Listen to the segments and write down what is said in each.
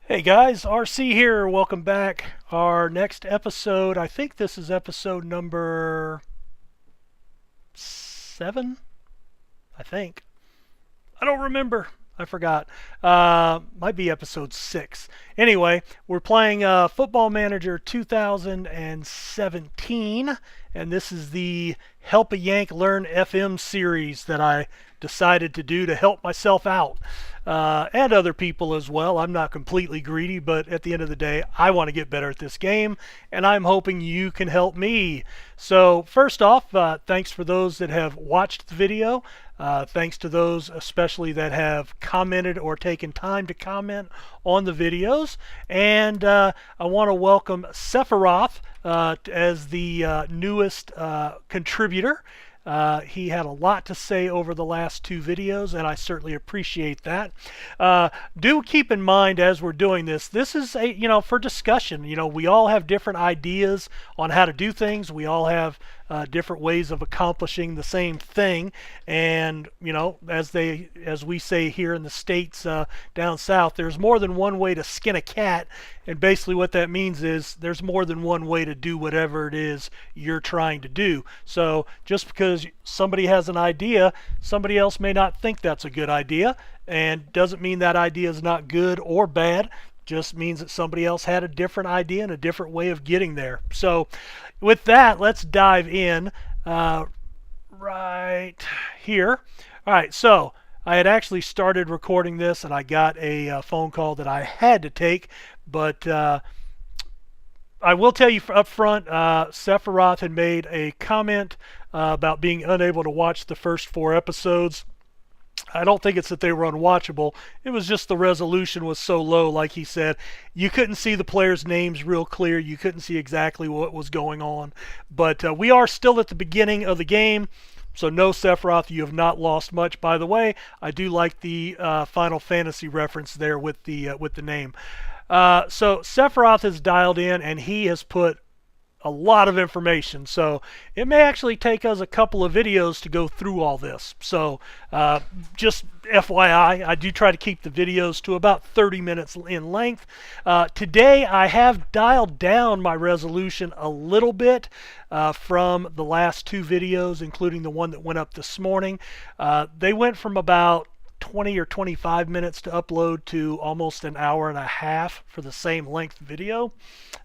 Hey guys, RC here. Welcome back. Our next episode, I think this is episode number 7, I think. I don't remember. I forgot. Might be episode 6. Anyway, we're playing Football Manager 2017, and this is the Help a Yank Learn FM series that I decided to do to help myself out. And other people as well. I'm not completely greedy, but at the end of the day, I want to get better at this game, and I'm hoping you can help me. So first off, thanks for those that have watched the video. Thanks to those especially that have commented or taken time to comment on the videos. And I want to welcome Sephiroth as the newest contributor. He had a lot to say over the last 2 videos, and I certainly appreciate that. Do keep in mind as we're doing this, this is for discussion. We all have different ideas on how to do things. We all have different ways of accomplishing the same thing, and as we say here in the States down south, there's more than one way to skin a cat, and basically what that means is there's more than one way to do whatever it is you're trying to do. So just because somebody has an idea, somebody else may not think that's a good idea, and doesn't mean that idea is not good or bad. Just means that somebody else had a different idea and a different way of getting there. So with that, let's dive in right here. All right, so I had actually started recording this, and I got a phone call that I had to take, but I will tell you up front, Sephiroth had made a comment about being unable to watch the first 4 episodes. I don't think it's that they were unwatchable. It was just the resolution was so low, like he said. You couldn't see the players' names real clear. You couldn't see exactly what was going on. But we are still at the beginning of the game. So no, Sephiroth, you have not lost much. By the way, I do like the Final Fantasy reference there with the name. So Sephiroth has dialed in, and he has put a lot of information, so it may actually take us a couple of videos to go through all this. So just FYI, I do try to keep the videos to about 30 minutes in length. Today I have dialed down my resolution a little bit from the last 2 videos, including the one that went up this morning. They went from about 20 or 25 minutes to upload to almost an hour and a half for the same length video.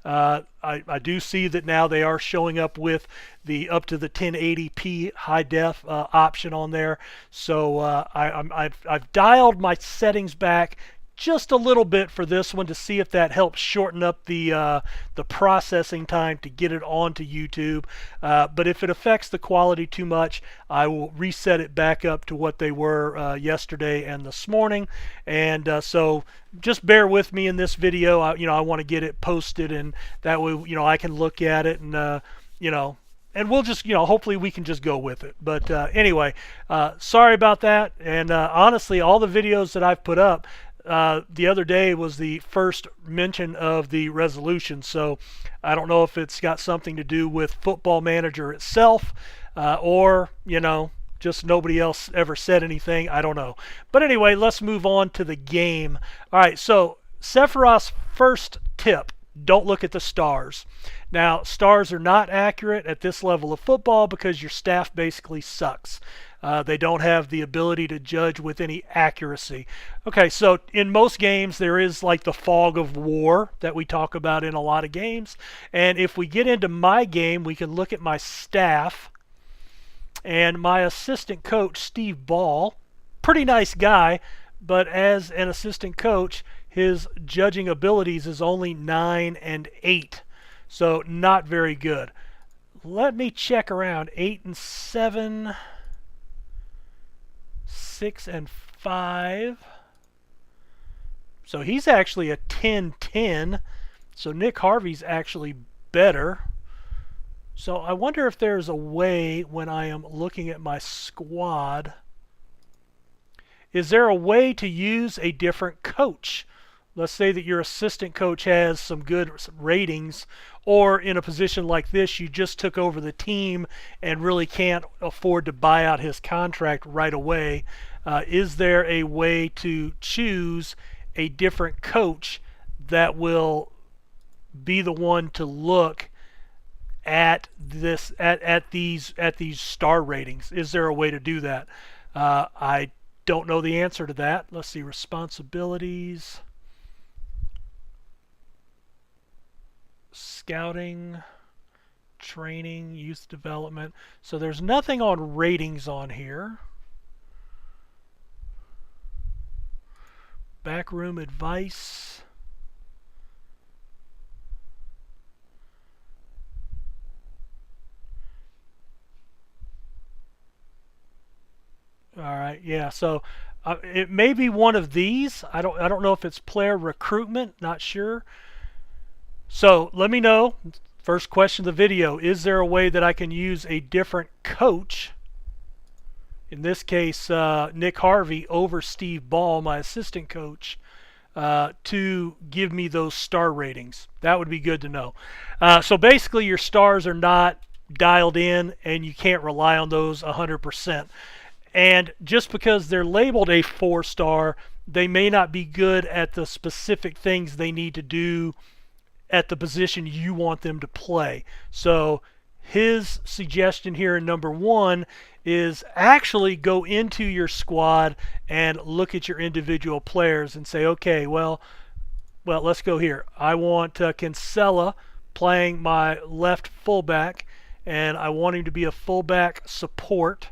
I do see that now they are showing up with the up to the 1080p high def option on there. So I've dialed my settings back just a little bit for this one to see if that helps shorten up the processing time to get it onto YouTube. But if it affects the quality too much, I will reset it back up to what they were yesterday and this morning. And so just bear with me in this video. I want to get it posted, and that way I can look at it and and we'll just, hopefully we can just go with it. But anyway, sorry about that. And honestly, all the videos that I've put up, the other day was the first mention of the resolution, so I don't know if it's got something to do with Football Manager itself, or just nobody else ever said anything. I don't know. But anyway, let's move on to the game. All right, so Sephiroth's first tip: don't look at the stars. Now, stars are not accurate at this level of football because your staff basically sucks. They don't have the ability to judge with any accuracy. Okay, so in most games there is like the fog of war that we talk about in a lot of games. And if we get into my game, we can look at my staff. And my assistant coach, Steve Ball, pretty nice guy, but as an assistant coach, his judging abilities is only 9 and 8. So not very good. Let me check around. 8 and 7... 6 and 5. So he's actually a 10-10. So Nick Harvey's actually better. So I wonder if there's a way when I am looking at my squad. Is there a way to use a different coach? Let's say that your assistant coach has some good ratings, or in a position like this, you just took over the team and really can't afford to buy out his contract right away. Is there a way to choose a different coach that will be the one to look at this at these star ratings? Is there a way to do that? I don't know the answer to that. Let's see, responsibilities, scouting, training, youth development. So there's nothing on ratings on here. Backroom advice. All right, yeah. So it may be one of these. I don't know if it's player recruitment. Not sure. So let me know. First question of the video: is there a way that I can use a different coach? In this case, Nick Harvey over Steve Ball, my assistant coach, to give me those star ratings. That would be good to know. So basically, your stars are not dialed in, and you can't rely on those 100%. And just because they're labeled a 4-star, they may not be good at the specific things they need to do at the position you want them to play. So his suggestion here in number 1 is actually go into your squad and look at your individual players and say, okay, well, let's go here. I want Kinsella playing my left fullback, and I want him to be a fullback support.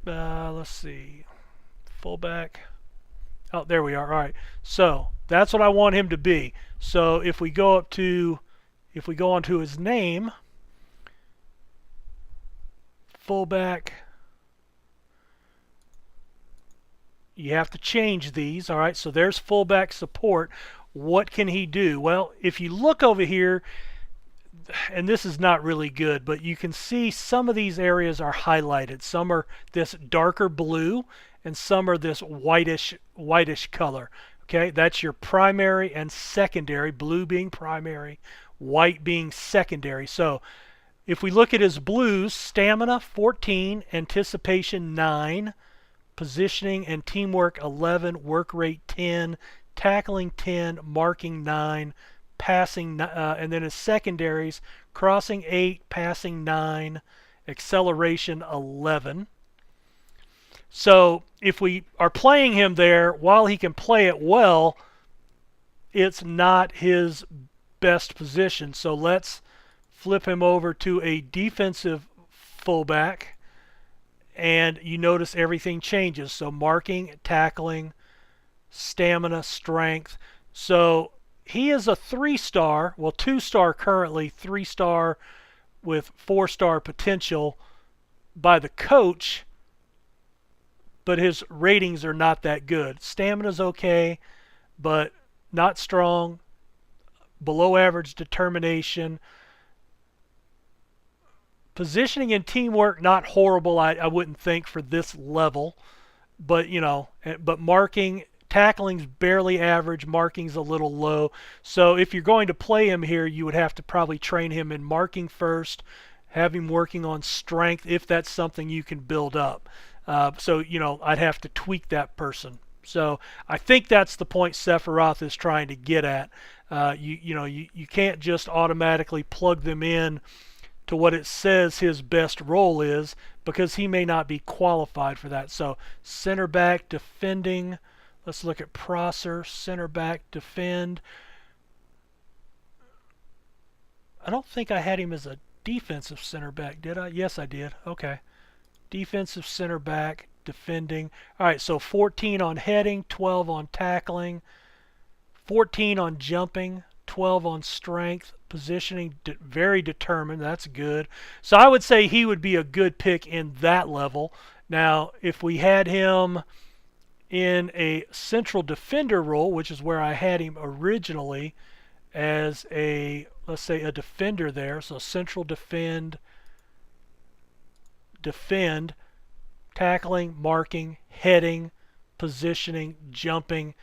Let's see, fullback. Oh, there we are. All right, so that's what I want him to be. So if we go onto his name, fullback, you have to change these. All right, so there's fullback support. What can he do? Well, if you look over here, and this is not really good, but you can see some of these areas are highlighted. Some are this darker blue, and some are this whitish color. Okay, that's your primary and secondary, blue being primary, white being secondary. So if we look at his blues, stamina 14, anticipation 9, positioning and teamwork 11, work rate 10, tackling 10, marking 9, passing, and then his secondaries, crossing 8, passing 9, acceleration 11. So if we are playing him there, while he can play it well, it's not his best position. So let's flip him over to a defensive fullback, and you notice everything changes. So marking, tackling, stamina, strength. So he is a 3-star, well, 2-star currently, 3-star with 4-star potential by the coach, but his ratings are not that good. Stamina's okay, but not strong, below average determination. Positioning and teamwork, not horrible, I wouldn't think, for this level, but but marking, tackling's barely average, marking's a little low. So if you're going to play him here, you would have to probably train him in marking first, have him working on strength if that's something you can build up. So I'd have to tweak that person. So I think that's the point Sephiroth is trying to get at. You can't just automatically plug them in to what it says his best role is, because he may not be qualified for that. So center back, defending. Let's look at Prosser, center back, defend. I don't think I had him as a defensive center back, did I? Yes, I did. Okay. Defensive center back, defending. All right, so 14 on heading, 12 on tackling, 14 on jumping, 12 on strength, positioning, very determined. That's good. So I would say he would be a good pick in that level. Now, if we had him in a central defender role, which is where I had him originally as a, let's say, a defender there, so central defend, tackling, marking, heading, positioning, jumping.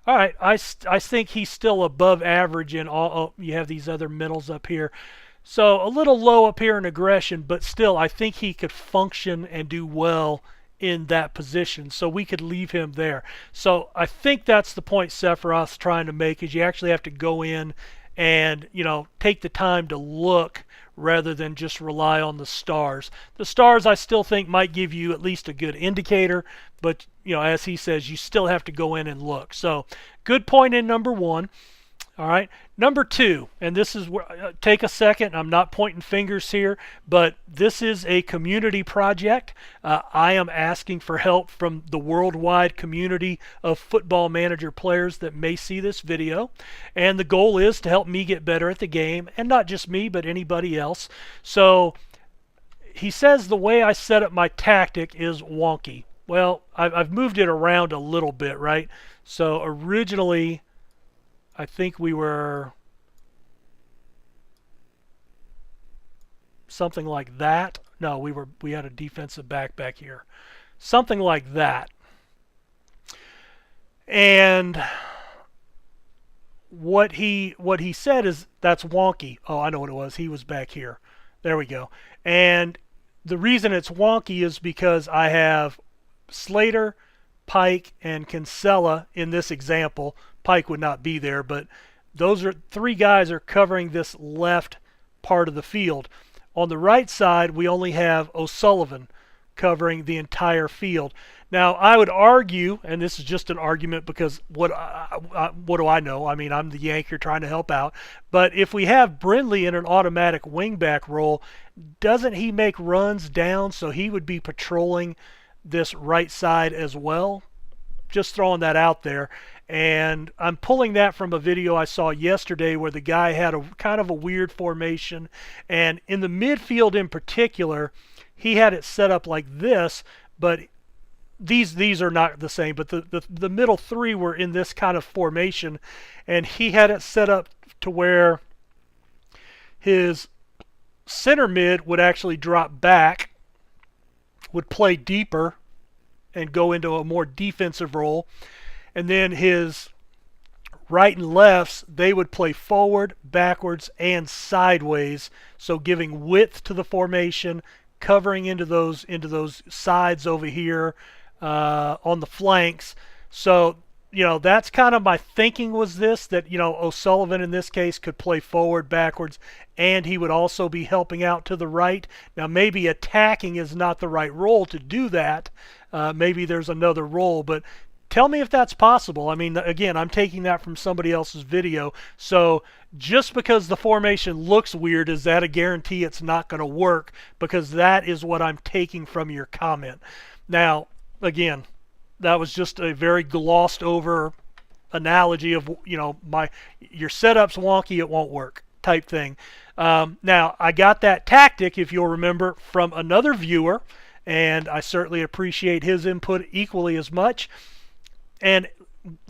All right, I think he's still above average in all. Oh, you have these other middles up here. So a little low up here in aggression, but still I think he could function and do well in that position, so we could leave him there. So I think that's the point Sephiroth's trying to make, is you actually have to go in and, take the time to look rather than just rely on the stars. The stars I still think might give you at least a good indicator, but as he says, you still have to go in and look. So good point in number one. All right, number two, and this is where, take a second, I'm not pointing fingers here, but this is a community project. I am asking for help from the worldwide community of Football Manager players that may see this video, and the goal is to help me get better at the game, and not just me, but anybody else. So he says the way I set up my tactic is wonky. Well, I've moved it around a little bit, right? So originally, I think we were something like that. No, we had a defensive back here. Something like that. And what he said is that's wonky. Oh, I know what it was. He was back here. There we go. And the reason it's wonky is because I have Slater, Pike, and Kinsella in this example. Pike would not be there, but those are three guys are covering this left part of the field. On the right side, we only have O'Sullivan covering the entire field. Now, I would argue, and this is just an argument because what do I know? I mean, I'm the Yank here trying to help out. But if we have Brindley in an automatic wingback role, doesn't he make runs down? So he would be patrolling this right side as well. Just throwing that out there. And I'm pulling that from a video I saw yesterday where the guy had a kind of a weird formation. And in the midfield in particular, he had it set up like this, but these are not the same. But the middle three were in this kind of formation. And he had it set up to where his center mid would actually drop back, would play deeper, and go into a more defensive role. And then his right and lefts, they would play forward, backwards, and sideways. So giving width to the formation, covering into those sides over here on the flanks. So, that's kind of my thinking was this, that, O'Sullivan in this case could play forward, backwards, and he would also be helping out to the right. Now, maybe attacking is not the right role to do that. Maybe there's another role, but tell me if that's possible. I mean, again, I'm taking that from somebody else's video. So just because the formation looks weird, is that a guarantee it's not going to work? Because that is what I'm taking from your comment. Now, again, that was just a very glossed over analogy of, your setup's wonky, it won't work type thing. Now, I got that tactic, if you'll remember, from another viewer, and I certainly appreciate his input equally as much. And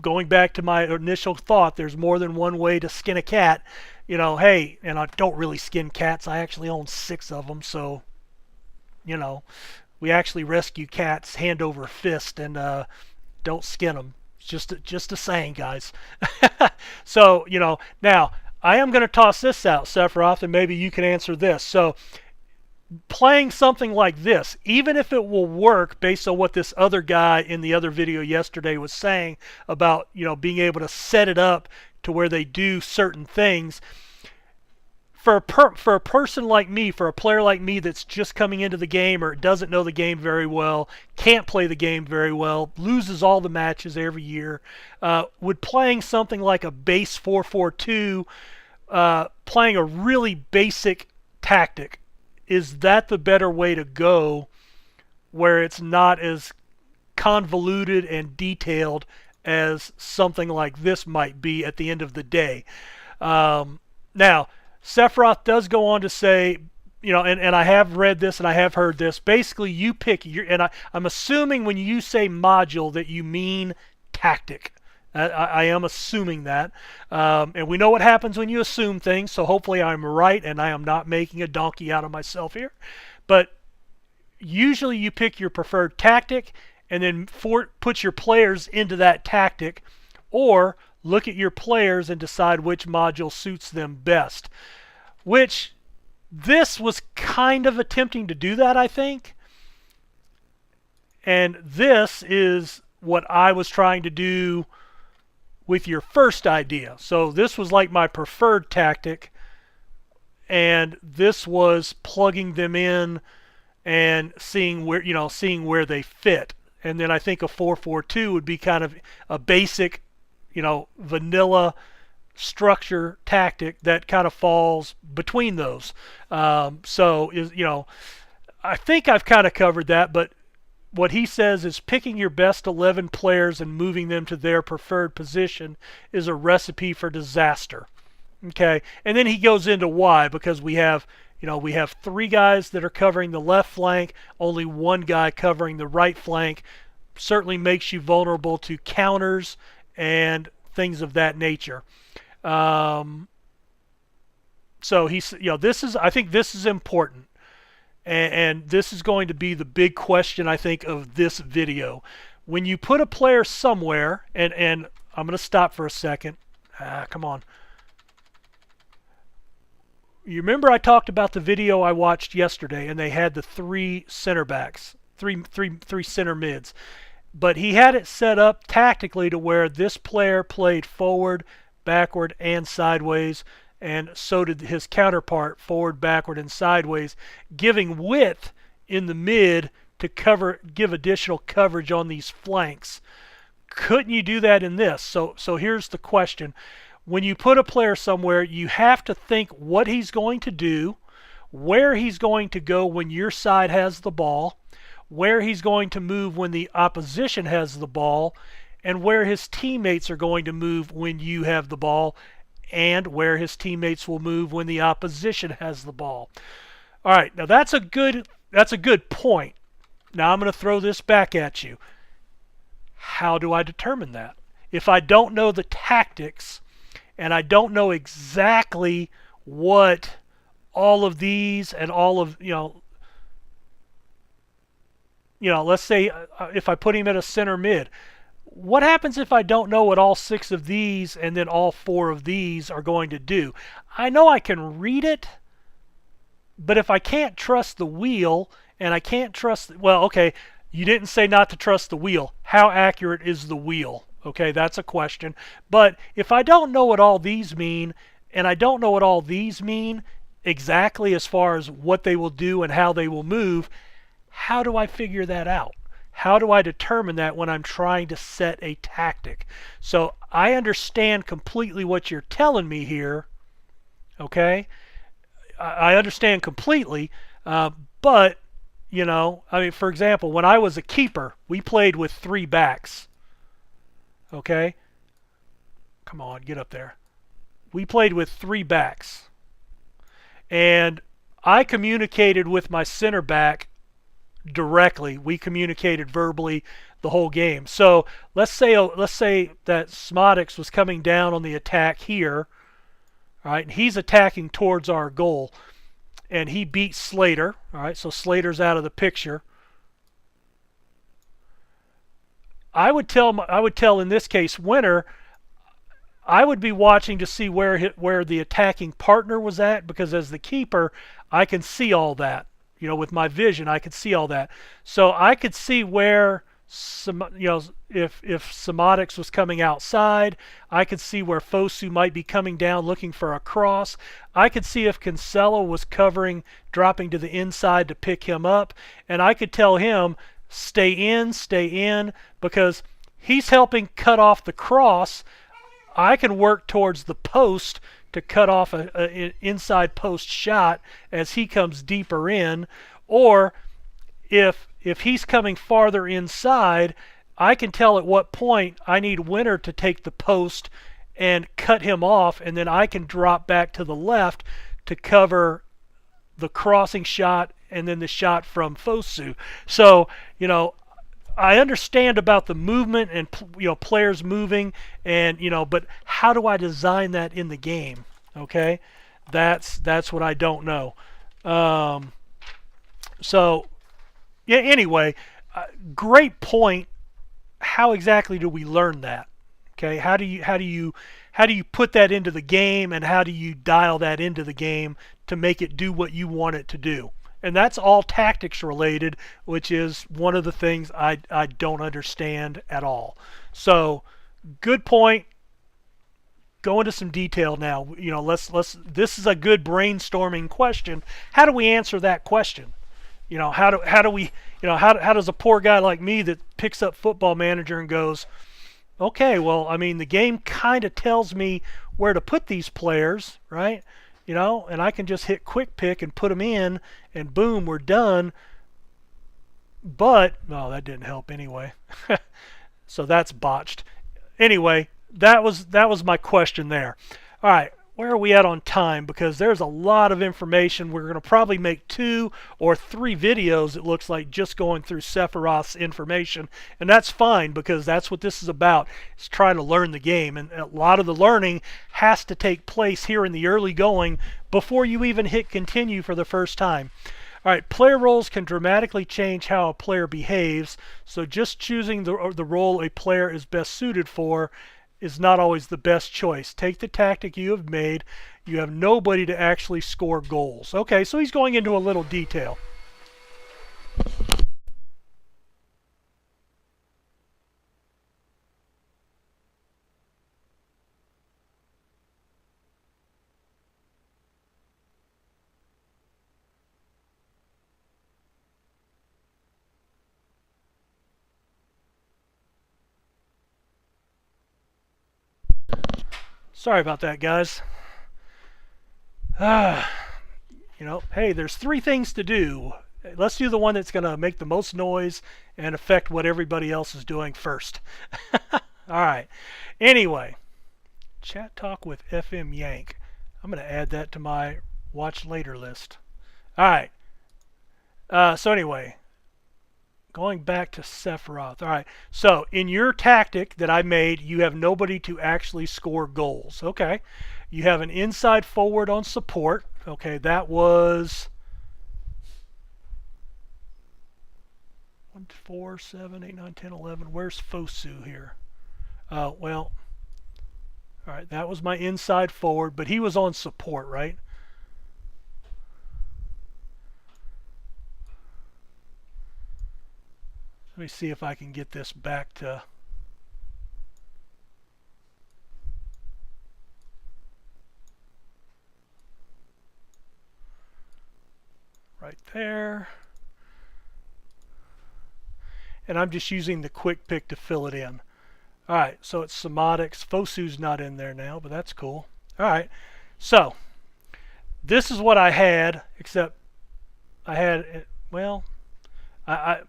going back to my initial thought, there's more than one way to skin a cat. Hey, and I don't really skin cats. I actually own 6 of them, so, we actually rescue cats hand over fist and don't skin them. It's just a saying, guys. So, now I am going to toss this out, Sephiroth, and maybe you can answer this. So, playing something like this, even if it will work based on what this other guy in the other video yesterday was saying about, being able to set it up to where they do certain things, for a person like me, for a player like me that's just coming into the game or doesn't know the game very well, can't play the game very well, loses all the matches every year, would playing something like a base 4-4-2, playing a really basic tactic, is that the better way to go, where it's not as convoluted and detailed as something like this might be at the end of the day? Now, Sephiroth does go on to say, and I have read this and I have heard this. Basically, you pick I'm assuming when you say module that you mean tactic. I am assuming that. And we know what happens when you assume things, so hopefully I'm right and I am not making a donkey out of myself here. But usually you pick your preferred tactic and then put your players into that tactic, or look at your players and decide which module suits them best. Which this was kind of attempting to do that, I think. And this is what I was trying to do with your first idea. So this was like my preferred tactic, and this was plugging them in and seeing where they fit. And then I think a 4-4-2 would be kind of a basic, vanilla structure tactic that kind of falls between those. I think I've kind of covered that, but what he says is picking your best 11 players and moving them to their preferred position is a recipe for disaster. Okay, and then he goes into why, because we have 3 guys that are covering the left flank, only 1 guy covering the right flank. Certainly makes you vulnerable to counters and things of that nature. So he's, I think this is important. And this is going to be the big question, I think, of this video. When you put a player somewhere, and I'm going to stop for a second. Come on. You remember I talked about the video I watched yesterday, and they had the 3 center backs, three center mids. But he had it set up tactically to where this player played forward, backward, and sideways, and so did his counterpart, forward, backward, and sideways, giving width in the mid to give additional coverage on these flanks. Couldn't you do that in this? So here's the question. When you put a player somewhere, you have to think what he's going to do, where he's going to go when your side has the ball, where he's going to move when the opposition has the ball, and where his teammates are going to move when you have the ball, and where his teammates will move when the opposition has the ball. All right, now that's a good point. Now I'm going to throw this back at you. How do I determine that? If I don't know the tactics and I don't know exactly what all of these and all of, let's say if I put him at a center mid, what happens if I don't know what all 6 of these and then all 4 of these are going to do? I know I can read it, but if I can't trust the wheel and I can't trust, well, okay, you didn't say not to trust the wheel. How accurate is the wheel? Okay, that's a question. But if I don't know what all these mean, and I don't know what all these mean exactly as far as what they will do and how they will move, how do I figure that out? How do I determine that when I'm trying to set a tactic? So I understand completely what you're telling me here, okay? I understand completely, but, for example, when I was a keeper, we played with 3 backs, okay? Come on, get up there. We played with 3 backs, and I communicated with my center back directly. We communicated verbally the whole game. So let's say that Smodix was coming down on the attack here, all right, and he's attacking towards our goal, and he beat Slater. All right, so Slater's out of the picture. I would tell in this case Winter. I would be watching to see where the attacking partner was at, because as the keeper, I can see all that. With my vision, I could see all that. So I could see where if Simotix was coming outside, I could see where Fosu might be coming down looking for a cross. I could see if Cancelo was dropping to the inside to pick him up, and I could tell him, stay in, because he's helping cut off the cross. I can work towards the post to cut off an inside post shot as he comes deeper in, or if he's coming farther inside, I can tell at what point I need Winter to take the post and cut him off, and then I can drop back to the left to cover the crossing shot and then the shot from Fosu. So, I understand about the movement and players moving, and but how do I design that in the game? Okay, that's what I don't know. So yeah. Anyway, great point. How exactly do we learn that? Okay, how do you put that into the game, and how do you dial that into the game to make it do what you want it to do? And that's all tactics related, which is one of the things I don't understand at all. So, good point. Go into some detail now. Let's. This is a good brainstorming question. How do we answer that question? How do we? How does a poor guy like me that picks up Football Manager and goes, okay, well, I mean, the game kind of tells me where to put these players, right? And I can just hit quick pick and put them in, and boom, we're done. But, no, that didn't help anyway. So that's botched. Anyway, that was my question there. All right, where are we at on time? Because there's a lot of information. We're going to probably make 2 or 3 videos, it looks like, just going through Sephiroth's information. And that's fine, because that's what this is about, is trying to learn the game. And a lot of the learning has to take place here in the early going before you even hit continue for the first time. All right, player roles can dramatically change how a player behaves, so just choosing the role a player is best suited for is not always the best choice. Take the tactic you have made. You have nobody to actually score goals. Okay, so he's going into a little detail. Sorry about that, guys. Hey, there's 3 things to do. Let's do the one that's going to make the most noise and affect what everybody else is doing first. All right. Anyway, chat talk with FM Yank. I'm going to add that to my watch later list. All right. So anyway, going back to Sephiroth. All right. So in your tactic that I made, you have nobody to actually score goals. Okay. You have an inside forward on support. Okay, that was 1, 4, 7, 8, 9, 10, 11. Where's Fosu here? Well, all right, that was my inside forward, but he was on support, right? Let me see if I can get this back to... right there. And I'm just using the quick pick to fill it in. Alright, so it's Somotics. Fosu's not in there now, but that's cool. Alright, so this is what I had, except I had, well,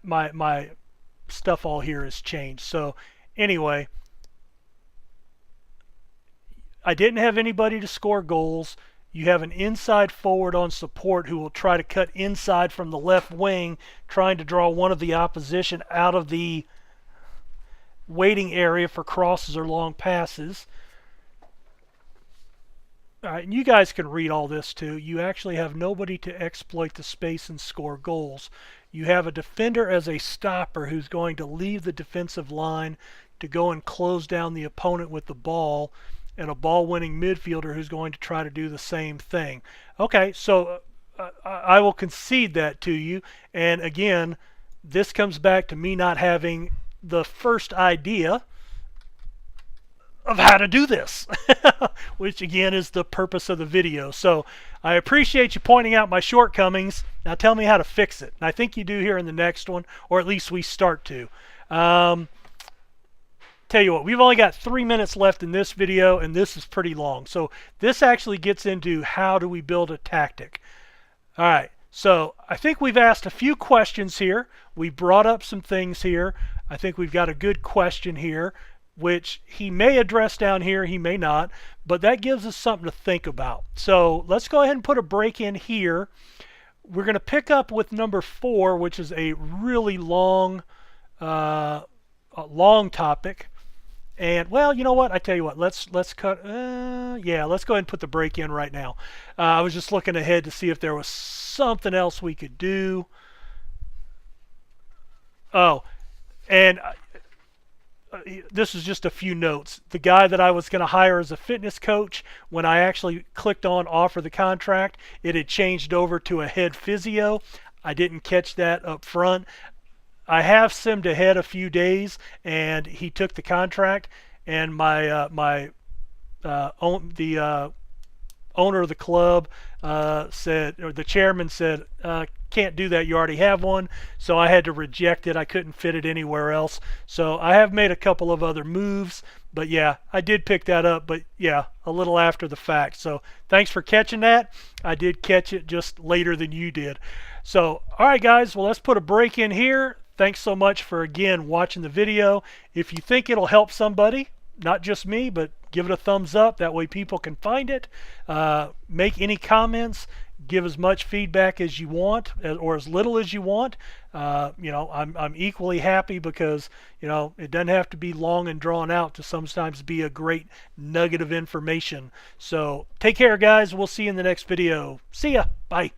my stuff all here has changed. So anyway, I didn't have anybody to score goals. You have an inside forward on support who will try to cut inside from the left wing, trying to draw one of the opposition out of the waiting area for crosses or long passes. All right, and you guys can read all this too. You actually have nobody to exploit the space and score goals. You have a defender as a stopper who's going to leave the defensive line to go and close down the opponent with the ball, and a ball-winning midfielder who's going to try to do the same thing. Okay, so I will concede that to you. And again, this comes back to me not having the first idea of how to do this, which again is the purpose of the video. So I appreciate you pointing out my shortcomings. Now tell me how to fix it. And I think you do here in the next one, or at least we start to. Tell you what, we've only got 3 minutes left in this video, and this is pretty long. So this actually gets into how do we build a tactic. All right, so I think we've asked a few questions here. We brought up some things here. I think we've got a good question here, which he may address down here, he may not, but that gives us something to think about. So let's go ahead and put a break in here. We're going to pick up with number 4, which is a really long topic. And well, you know what? I tell you what. Let's cut. Yeah, let's go ahead and put the break in right now. I was just looking ahead to see if there was something else we could do. Oh, and this is just a few notes. The guy that I was going to hire as a fitness coach, when I actually clicked on offer the contract, it had changed over to a head physio. I didn't catch that up front. I have simmed ahead a few days, and he took the contract, and the owner of the club said, or the chairman said, can't do that, you already have one. So I had to reject it. I couldn't fit it anywhere else. So I have made a couple of other moves, but yeah, I did pick that up, but yeah, a little after the fact. So thanks for catching that. I did catch it just later than you did. So all right guys, well, let's put a break in here. Thanks so much for again watching the video. If you think it'll help somebody, not just me, but give it a thumbs up. That way people can find it. Make any comments. Give as much feedback as you want, or as little as you want. You know, I'm equally happy because, you know, it doesn't have to be long and drawn out to sometimes be a great nugget of information. So take care, guys. We'll see you in the next video. See ya. Bye.